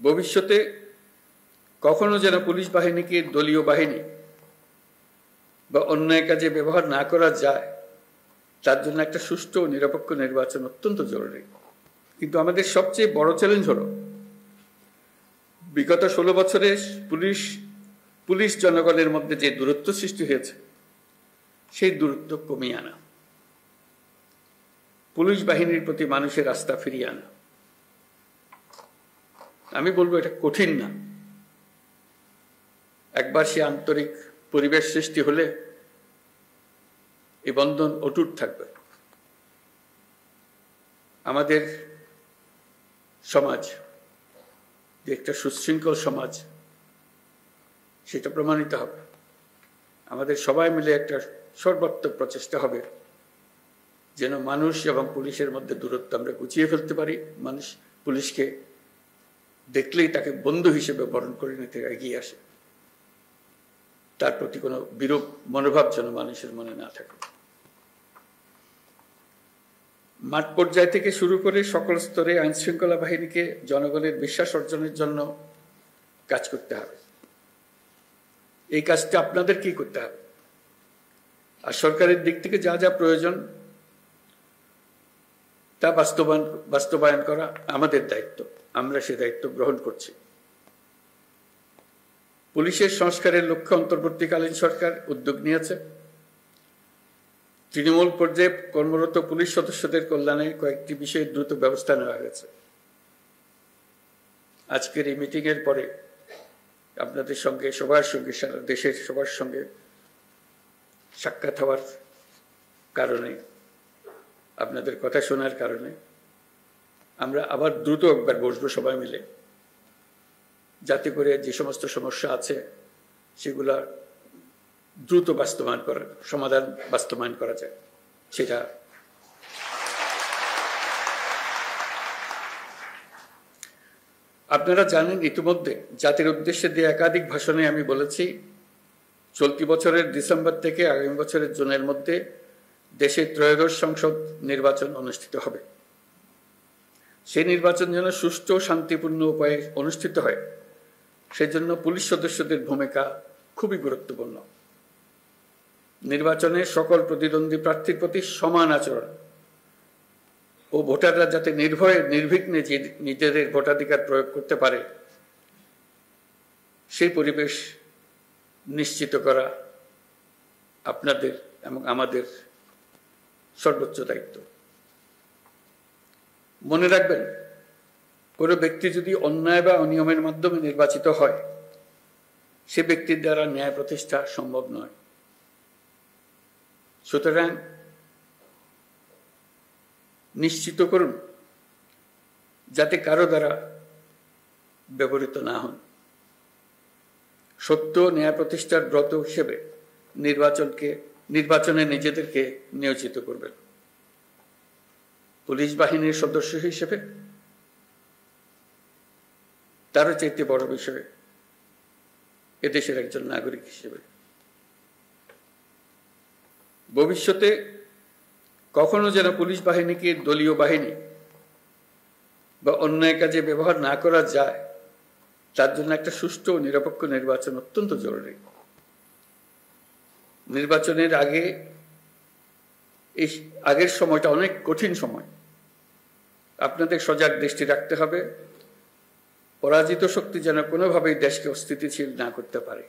ভবিষ্যতে কখনো যেন পুলিশ বাহিনীকে দলীয় বাহিনী বা অন্যায় কাজে ব্যবহার না করা যায়, তার জন্য একটা সুষ্ঠু ও নিরপেক্ষ নির্বাচন অত্যন্ত জরুরি। কিন্তু আমাদের সবচেয়ে বড় চ্যালেঞ্জ হলো বিগত 16 বছরে পুলিশ জনগণের মধ্যে যে দূরত্ব সৃষ্টি হয়েছে, সেই দূরত্ব কমিয়ে আনা, পুলিশ বাহিনীর প্রতি মানুষের আস্থা ফিরিয়ে আনা। আমি বলবো এটা কঠিন না। একবার সে আন্তরিক পরিবেশ সৃষ্টি হলে এই বন্ধন অটুট থাকবে। আমাদের সমাজ যে একটা সুশৃঙ্খল সমাজ, সেটা প্রমাণিত হবে। আমাদের সবাই মিলে একটা সর্বাত্মক প্রচেষ্টা হবে যেন মানুষ এবং পুলিশের মধ্যে দূরত্ব আমরা গুছিয়ে ফেলতে পারি। মানুষ পুলিশকে দেখলেই তাকে বন্ধু হিসেবে বরণ করে নিতে এগিয়ে আসে। তার প্রতি কোনো বিরূপ মনোভাব যেন মানুষের মনে না থাকে। মাঠ পর্যায় থেকে শুরু করে সকল স্তরে আইন শৃঙ্খলা বাহিনীকে জনগণের বিশ্বাস অর্জনের জন্য কাজ করতে হবে। এই কাজটা আপনাদেরকেই করতে হবে। আর সরকারের দিক থেকে যা যা প্রয়োজন তা বাস্তবায়ন করা আমাদের দায়িত্ব। আমরা সে দায়িত্ব গ্রহণ করছি। পুলিশের সংস্কারের লক্ষ্যে অন্তর্বর্তীকালীন সরকার উদ্যোগ নিয়েছে। তৃণমূল পর্যায়ে কর্মরত পুলিশ সদস্যদের কল্যাণে কয়েকটি বিষয়ে দ্রুত ব্যবস্থা নেওয়া হয়েছে। আজকের এই মিটিংয়ের পরে আপনাদের সঙ্গে, সবার সঙ্গে, সারা দেশের সবার সঙ্গে সাক্ষাৎ হওয়ার কারণে, আপনাদের কথা শোনার কারণে আমরা আবার দ্রুত একবার বসবো সবাই মিলে, যাতে করে যে সমস্ত সমস্যা আছে সেগুলা দ্রুত সমাধান বাস্তবায়ন করা যায়। সেটা আপনারা জানেন, ইতিমধ্যে জাতির উদ্দেশ্যে দিয়ে একাধিক ভাষণে আমি বলেছি, চলতি বছরের ডিসেম্বর থেকে আগামী বছরের জুনের মধ্যে দেশে ত্রয়োদশ সংসদ নির্বাচন অনুষ্ঠিত হবে। সেই নির্বাচন যেন সুষ্ঠু ও শান্তিপূর্ণ উপায়ে অনুষ্ঠিত হয়, সেজন্য পুলিশ সদস্যদের ভূমিকা খুবই গুরুত্বপূর্ণ। নির্বাচনে সকল প্রতিদ্বন্দ্বী প্রার্থীর প্রতি সমান আচরণ ও ভোটাররা যাতে নির্ভয়ে নির্বিঘ্নে নিজেদের ভোটাধিকার প্রয়োগ করতে পারে, সেই পরিবেশ নিশ্চিত করা আপনাদের এবং আমাদের সর্বোচ্চ দায়িত্ব। মনে রাখবেন, কোনো ব্যক্তি যদি অন্যায় বা অনিয়মের মাধ্যমে নির্বাচিত হয়, সে ব্যক্তির দ্বারা ন্যায় প্রতিষ্ঠা সম্ভব নয়। সুতরাং নিশ্চিত করুন যাতে কারো দ্বারা ব্যবহৃত না হন। সত্য ন্যায় প্রতিষ্ঠার ব্রত হিসেবে নির্বাচনে নিজেদেরকে নিয়োজিত করবেন। পুলিশ বাহিনীর সদস্য হিসেবে তারও চাইতে বড় বিষয় এদেশের একজন নাগরিক হিসেবে। ভবিষ্যতে কখনো যেন পুলিশ বাহিনীকে দলীয় বাহিনী বা অন্যায় কাজে ব্যবহার না করা যায়, তার জন্য একটা সুষ্ঠু ও নিরপেক্ষ নির্বাচন অত্যন্ত জরুরি। নির্বাচনের আগের সময়টা অনেক কঠিন সময়। আপনাদের সজাগ দৃষ্টি রাখতে হবে পরাজিত শক্তি যেন কোনোভাবেই দেশকে অস্থিতিশীল না করতে পারে।